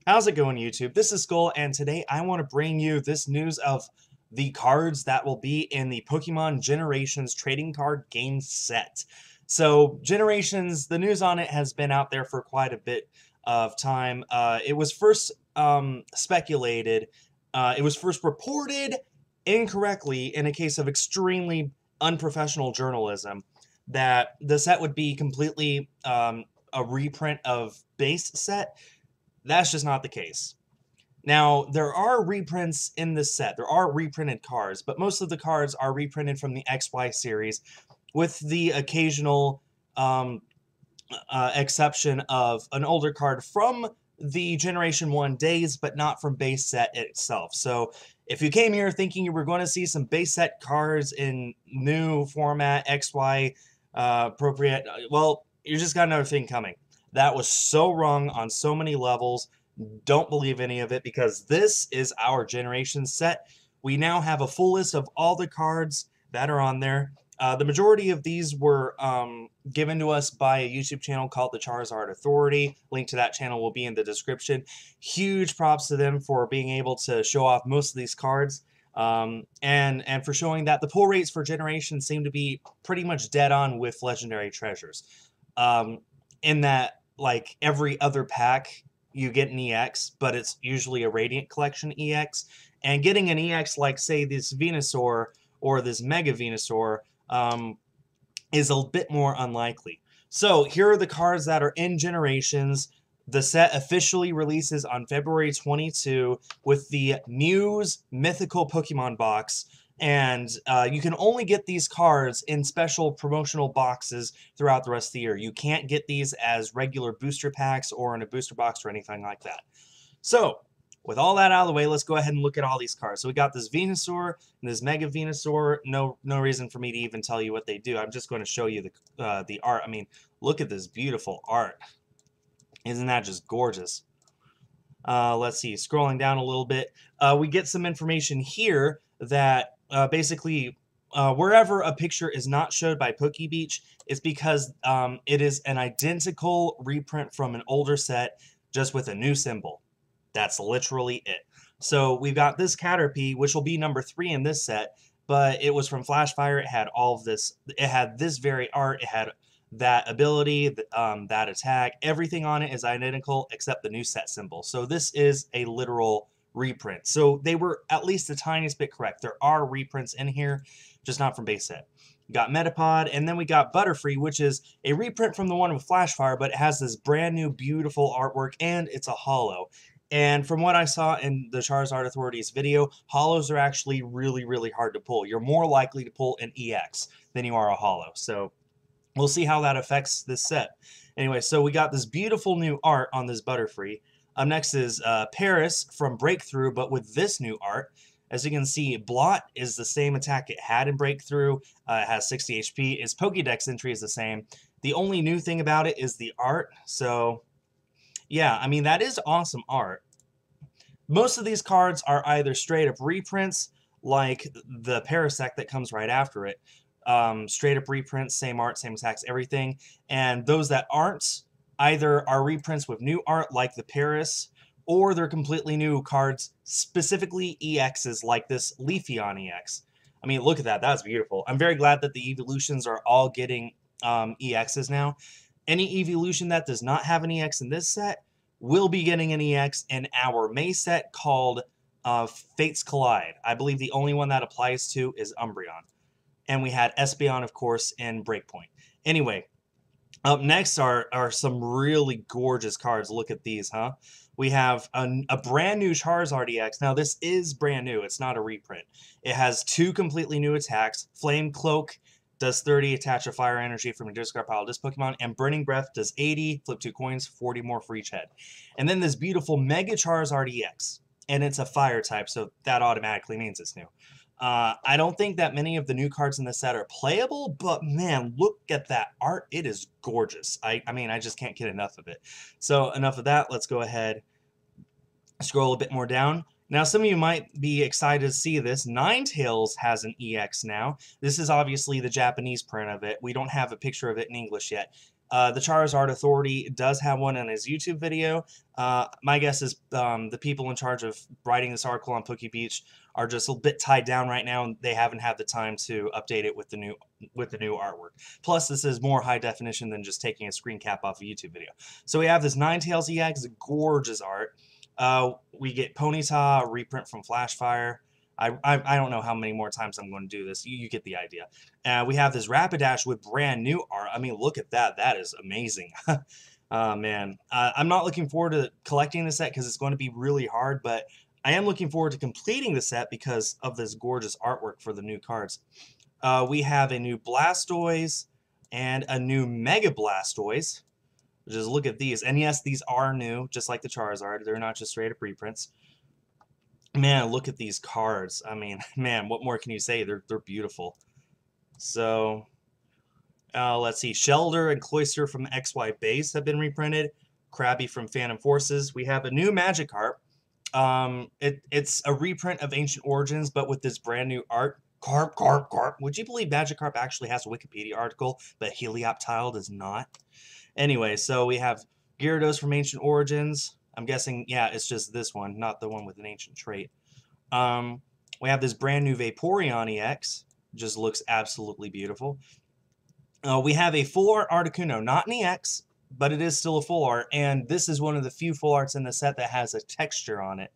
How's it going, YouTube? This is Skull, and today I want to bring you this news of the cards that will be in the Pokemon Generations trading card game set. So, Generations, the news on it has been out there for quite a bit of time. It was first speculated, it was first reported incorrectly in a case of extremely unprofessional journalism that the set would be completely a reprint of base set. That's just not the case. Now, there are reprints in this set. There are reprinted cards, but most of the cards are reprinted from the XY series, with the occasional exception of an older card from the Generation 1 days, but not from base set itself. So, if you came here thinking you were going to see some base set cards in new format, XY appropriate, well, you just got another thing coming. That was so wrong on so many levels. Don't believe any of it, because this is our Generation set. We now have a full list of all the cards that are on there. The majority of these were given to us by a YouTube channel called the Chars Rdx. Link to that channel will be in the description. Huge props to them for being able to show off most of these cards. And for showing that the pull rates for Generation seem to be pretty much dead on with Legendary Treasures. In that, like, every other pack you get an EX, but it's usually a Radiant Collection EX. And getting an EX like, say, this Venusaur or this Mega Venusaur is a bit more unlikely. So here are the cards that are in Generations. The set officially releases on February 22 with the Muse Mythical Pokemon box. And you can only get these cards in special promotional boxes throughout the rest of the year. You can't get these as regular booster packs or in a booster box or anything like that. So, with all that out of the way, let's go ahead and look at all these cards. So we got this Venusaur and this Mega Venusaur. No reason for me to even tell you what they do. I'm just going to show you the art. I mean, look at this beautiful art. Isn't that just gorgeous? Let's see. Scrolling down a little bit, we get some information here that basically, wherever a picture is not showed by PokeBeach, it's because it is an identical reprint from an older set, just with a new symbol. That's literally it. So we've got this Caterpie, which will be number 3 in this set, but it was from Flashfire. It had all of this. It had this very art. It had that ability, that attack. Everything on it is identical except the new set symbol. So this is a literal reprint. So they were at least the tiniest bit correct. There are reprints in here, just not from base set. We got Metapod, and then we got Butterfree, which is a reprint from the one with Flashfire, but it has this brand new beautiful artwork, and it's a holo. And from what I saw in the Chars Rdx video, holos are actually really, really hard to pull. You're more likely to pull an EX than you are a holo. So we'll see how that affects this set. Anyway, so we got this beautiful new art on this Butterfree. Next is Parris from Breakthrough, but with this new art. As you can see, Blot is the same attack it had in Breakthrough. It has 60 HP. Its Pokédex entry is the same. The only new thing about it is the art. So, yeah, I mean, that is awesome art. Most of these cards are either straight-up reprints, like the Parasect that comes right after it. Straight-up reprints, same art, same attacks, everything. And those that aren't, either are reprints with new art like the Parris, or they're completely new cards, specifically EXs like this Leafeon EX. I mean, look at that. That's beautiful. I'm very glad that the evolutions are all getting EXs now. Any evolution that does not have an EX in this set will be getting an EX in our May set called Fates Collide. I believe the only one that applies to is Umbreon. And we had Espeon, of course, in Breakpoint. Anyway, up next are some really gorgeous cards. Look at these, huh? We have a brand new Chars Rdx. Now, this is brand new. It's not a reprint. It has 2 completely new attacks. Flame Cloak does 30, attach a fire energy from a discard pile of this Pokemon, and Burning Breath does 80, flip 2 coins, 40 more for each head. And then this beautiful Mega Chars Rdx, and it's a fire type, so that automatically means it's new. I don't think that many of the new cards in this set are playable, but man, look at that art. It is gorgeous. I mean, I just can't get enough of it. So enough of that. Let's go ahead, scroll a bit more down. Now, some of you might be excited to see this. Ninetales has an EX now. This is obviously the Japanese print of it. We don't have a picture of it in English yet. The Charizard Authority does have one in his YouTube video. My guess is the people in charge of writing this article on PokeBeach are just a bit tied down right now, and they haven't had the time to update it with the new artwork. Plus, this is more high definition than just taking a screen cap off a YouTube video. So we have this Ninetales EX, gorgeous art. We get Ponyta, a reprint from Flashfire. I don't know how many more times I'm going to do this. You get the idea. We have this Rapidash with brand new art. I mean, look at that. That is amazing. Man. I'm not looking forward to collecting the set because it's going to be really hard, but I am looking forward to completing the set because of this gorgeous artwork for the new cards. We have a new Blastoise and a new Mega Blastoise. Just look at these. And yes, these are new, just like the Charizard. They're not just straight up reprints. Man, look at these cards. I mean, man, what more can you say? They're beautiful. So, let's see. Shelder and Cloyster from XY Base have been reprinted. Krabby from Phantom Forces. We have a new Magikarp. It's a reprint of Ancient Origins, but with this brand new art. Carp. Would you believe Magikarp actually has a Wikipedia article, but Helioptile does not? Anyway, so we have Gyarados from Ancient Origins. I'm guessing, yeah, it's just this one, not the one with an ancient trait. We have this brand new Vaporeon EX. Just looks absolutely beautiful. We have a full art Articuno, not an EX, but it is still a full art, and this is one of the few full arts in the set that has a texture on it.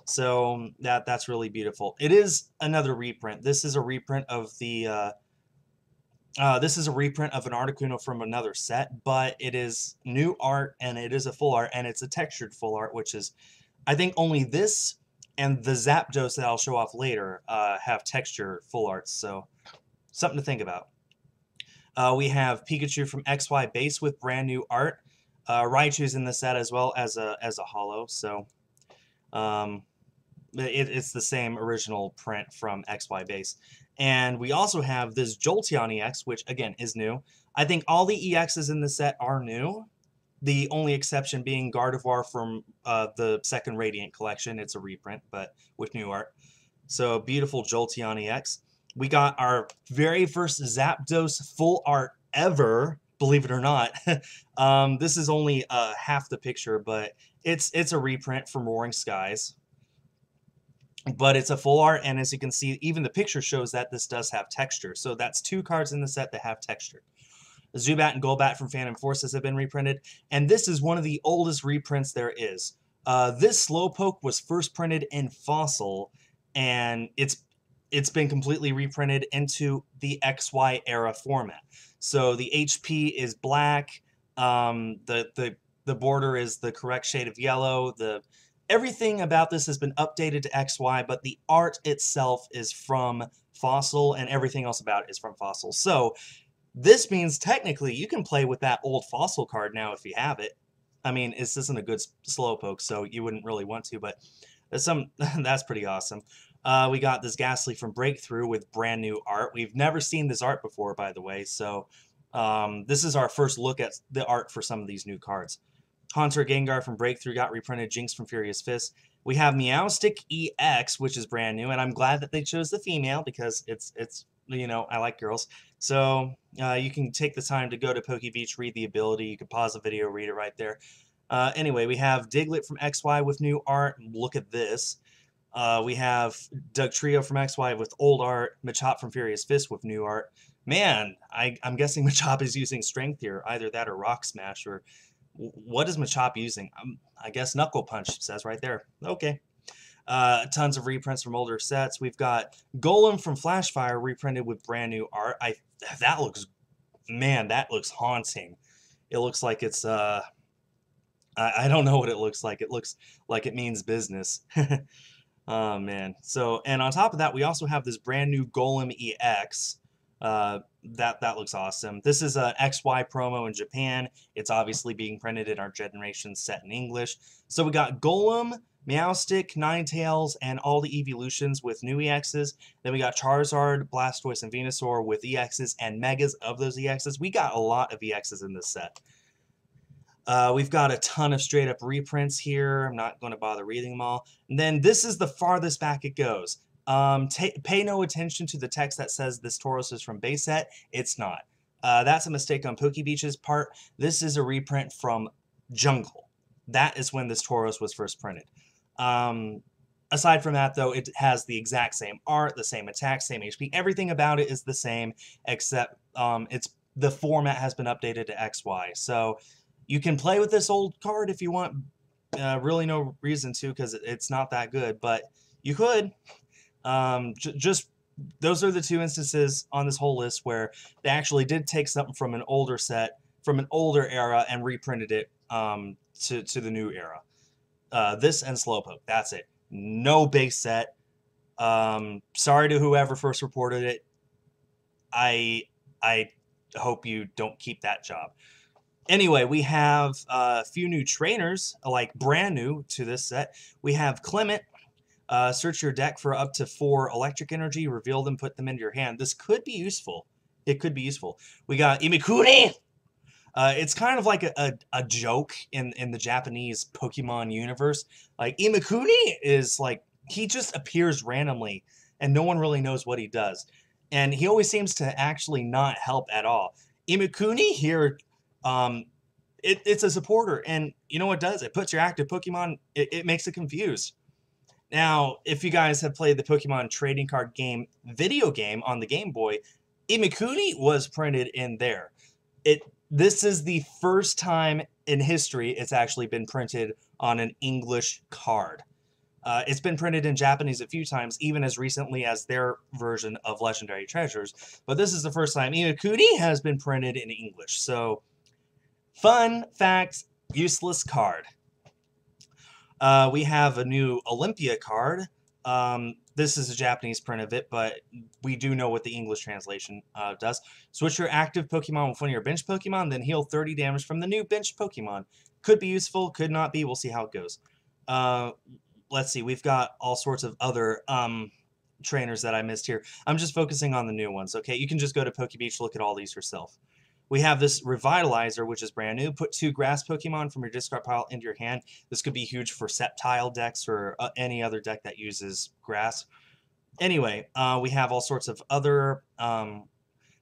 So that's really beautiful. It is another reprint. This is a reprint of the this is a reprint of an Articuno from another set, but it is new art, and it is a full art, and it's a textured full art, which is, I think, only this and the Zapdos that I'll show off later have texture full arts, so something to think about. We have Pikachu from XY Base with brand new art. Raichu's in the set as well as a holo, so it's the same original print from XY Base. And we also have this Jolteon EX, which, again, is new. I think all the EXs in the set are new. The only exception being Gardevoir from the second Radiant collection. It's a reprint, but with new art. So, beautiful Jolteon EX. We got our very first Zapdos full art ever, believe it or not. This is only half the picture, but it's a reprint from Roaring Skies. But it's a full art, and as you can see, even the picture shows that this does have texture. So that's two cards in the set that have texture. Zubat and Golbat from Phantom Forces have been reprinted, and this is one of the oldest reprints there is. This Slowpoke was first printed in Fossil, and it's been completely reprinted into the XY era format. So the HP is black, the border is the correct shade of yellow, everything about this has been updated to XY, but the art itself is from Fossil, and everything else about it is from Fossil. So this means technically you can play with that old Fossil card now if you have it. I mean, this isn't a good Slowpoke, so you wouldn't really want to, but that's pretty awesome. We got this Ghastly from Breakthrough with brand new art. We've never seen this art before, by the way, so this is our first look at the art for some of these new cards. Haunter Gengar from Breakthrough got reprinted. Jinx from Furious Fist. We have Meowstic EX, which is brand new, and I'm glad that they chose the female because it's you know, I like girls. So you can take the time to go to PokeBeach, read the ability. You can pause the video, read it right there. Anyway, we have Diglett from XY with new art. Look at this. We have Dugtrio from XY with old art. Machop from Furious Fist with new art. Man, I'm guessing Machop is using Strength here. Either that or Rock Smash, or what is Machop using? I guess Knuckle Punch, says right there. Okay. Tons of reprints from older sets. We've got Golem from Flashfire reprinted with brand new art. That looks haunting. It looks like it's I don't know what it looks like. It looks like it means business. Oh man. So, and on top of that, we also have this brand new Golem EX. That looks awesome. This is an XY promo in Japan. It's obviously being printed in our generation set in English. So we got Golem, Meowstic, Ninetales, and all the evolutions with new EXs. Then we got Charizard, Blastoise, and Venusaur with EXs and Megas of those EXs. We got a lot of EXs in this set. We've got a ton of straight up reprints here. I'm not going to bother reading them all. And then this is the farthest back it goes. Pay no attention to the text that says this Tauros is from base set. It's not. That's a mistake on Pokebeach's part. This is a reprint from Jungle. That is when this Tauros was first printed. Aside from that, though, it has the exact same art, the same attack, same HP. Everything about it is the same, except the format has been updated to XY. So you can play with this old card if you want. Really no reason to, because it's not that good, but you could. Just those are the two instances on this whole list where they actually did take something from an older set, from an older era, and reprinted it to the new era. This and Slowpoke. That's it. No base set. Sorry to whoever first reported it. I hope you don't keep that job. Anyway, we have a few new trainers, like brand new to this set. We have Clement. Search your deck for up to 4 electric energy, reveal them, put them into your hand. This could be useful. It could be useful. We got Imikuni. It's kind of like a joke in the Japanese Pokemon universe. Like, Imikuni is like, he just appears randomly, and no one really knows what he does. And he always seems to actually not help at all. Imikuni here, it's a supporter, and you know what it does? It puts your active Pokemon, it makes it confused. Now, if you guys have played the Pokemon trading card game video game on the Game Boy, Imikuni was printed in there. This is the first time in history it's actually been printed on an English card. It's been printed in Japanese a few times, even as recently as their version of Legendary Treasures. But this is the first time Imikuni has been printed in English. So, fun fact, useless card. We have a new Olympia card. This is a Japanese print of it, but we do know what the English translation does. Switch your active Pokemon with one of your bench Pokemon, then heal 30 damage from the new bench Pokemon. Could be useful, could not be. We'll see how it goes. Let's see. We've got all sorts of other trainers that I missed here. I'm just focusing on the new ones, okay? You can just go to Pokebeach, look at all these yourself. We have this Revitalizer, which is brand new. Put 2 grass Pokemon from your discard pile into your hand. This could be huge for Sceptile decks or any other deck that uses grass. Anyway, we have all sorts of other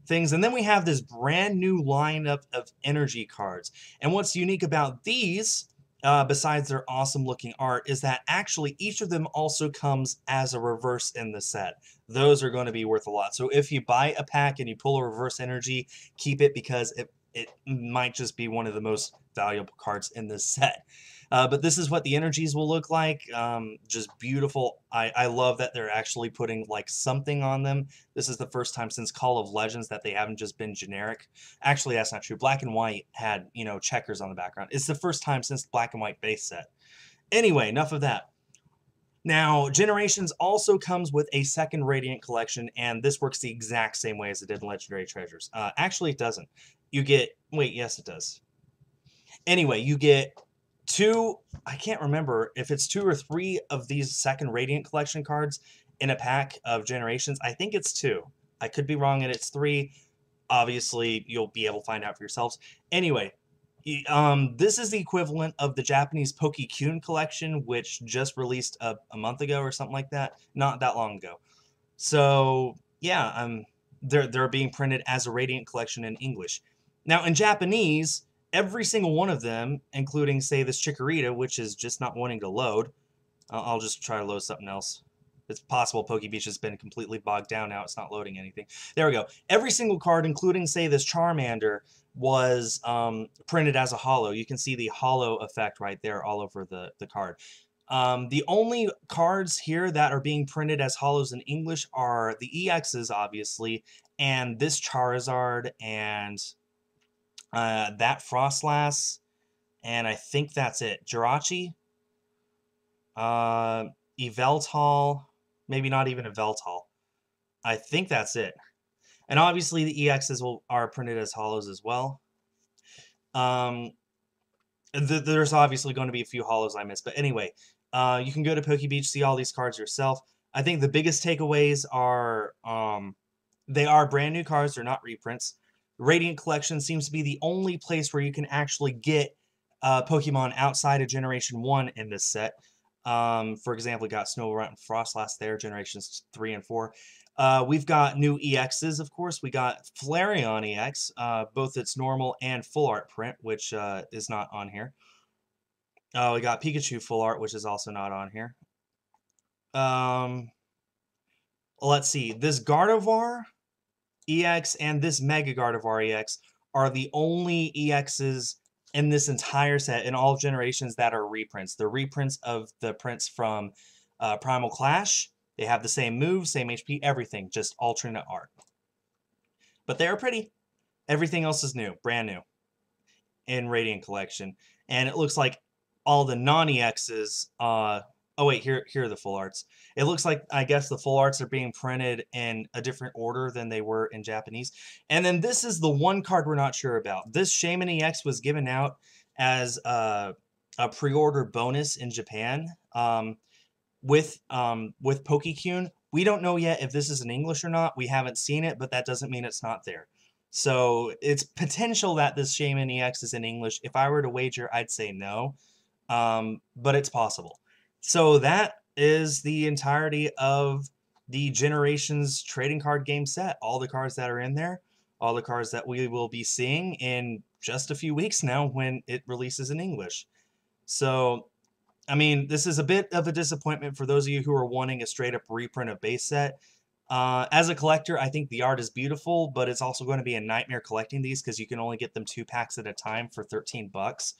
things. And then we have this brand new lineup of energy cards. And what's unique about these, besides their awesome looking art, is that actually each of them also comes as a reverse in the set. Those are going to be worth a lot. So if you buy a pack and you pull a reverse energy, keep it, because it might just be one of the most valuable cards in this set. But this is what the energies will look like. Just beautiful. I love that they're actually putting like something on them. This is the first time since Call of Legends that they haven't just been generic. Actually, that's not true. Black and White had, you know, checkers on the background. It's the first time since Black and White base set. Anyway, enough of that. Now, Generations also comes with a second Radiant collection, and this works the exact same way as it did in Legendary Treasures. Actually, it doesn't. You get... Wait, yes, it does. Anyway, you get 2... I can't remember if it's 2 or 3 of these second Radiant collection cards in a pack of Generations. I think it's 2. I could be wrong, and it's 3. Obviously, you'll be able to find out for yourselves. Anyway... this is the equivalent of the Japanese Pokekune collection, which just released a month ago or something like that. Not that long ago. So, yeah, they're being printed as a Radiant collection in English. Now, in Japanese, every single one of them, including, say, this Chikorita, which is just not wanting to load. I'll just try to load something else. It's possible Pokebeach has been completely bogged down now. It's not loading anything. There we go. Every single card, including, say, this Charmander, was printed as a holo. You can see the holo effect right there all over the card. The only cards here that are being printed as holos in English are the EXs, obviously, and this Charizard, and that Frostlass, and I think that's it. Jirachi, Yveltal, maybe not even Yveltal. I think that's it. And obviously the EXs are printed as holos as well. There's obviously going to be a few holos I missed. But anyway, you can go to Pokebeach, see all these cards yourself. I think the biggest takeaways are they are brand new cards. They're not reprints. Radiant Collection seems to be the only place where you can actually get Pokemon outside of Generation 1 in this set. For example, we got Snow and Frostlass there, generations 3 and 4. We've got new EXs, of course. We got Flareon EX, both its normal and full art print, which is not on here. We got Pikachu full art, which is also not on here. Let's see. This Gardevoir EX and this Mega Gardevoir EX are the only EXs in this entire set in all generations that are reprints. They're reprints of the prints from Primal Clash. They have the same moves, same HP, everything, just alternate art. But they are pretty. Everything else is new, brand new in Radiant Collection. And it looks like all the non-EXs, oh wait, here are the full arts. It looks like, I guess, the full arts are being printed in a different order than they were in Japanese. And then this is the one card we're not sure about. This Shaymin Ax was given out as a pre-order bonus in Japan with Pokecune. We don't know yet if this is in English or not. We haven't seen it, but that doesn't mean it's not there. So it's potential that this Shaymin Ax is in English. If I were to wager, I'd say no, but it's possible. So that is the entirety of the Generations trading card game set. All the cards that are in there, all the cards that we will be seeing in just a few weeks now when it releases in English. So, I mean, this is a bit of a disappointment for those of you who are wanting a straight-up reprint of base set. As a collector, I think the art is beautiful, but it's also going to be a nightmare collecting these because you can only get them 2 packs at a time for 13 bucks.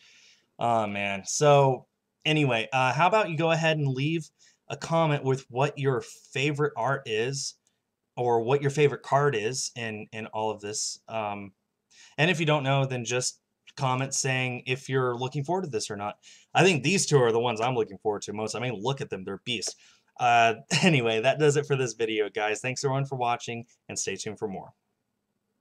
Oh, man. So, anyway, how about you go ahead and leave a comment with what your favorite art is or what your favorite card is in all of this. And if you don't know, then just comment saying if you're looking forward to this or not. I think these two are the ones I'm looking forward to most. I mean, look at them. They're beasts. Anyway, that does it for this video, guys. Thanks everyone for watching, and stay tuned for more.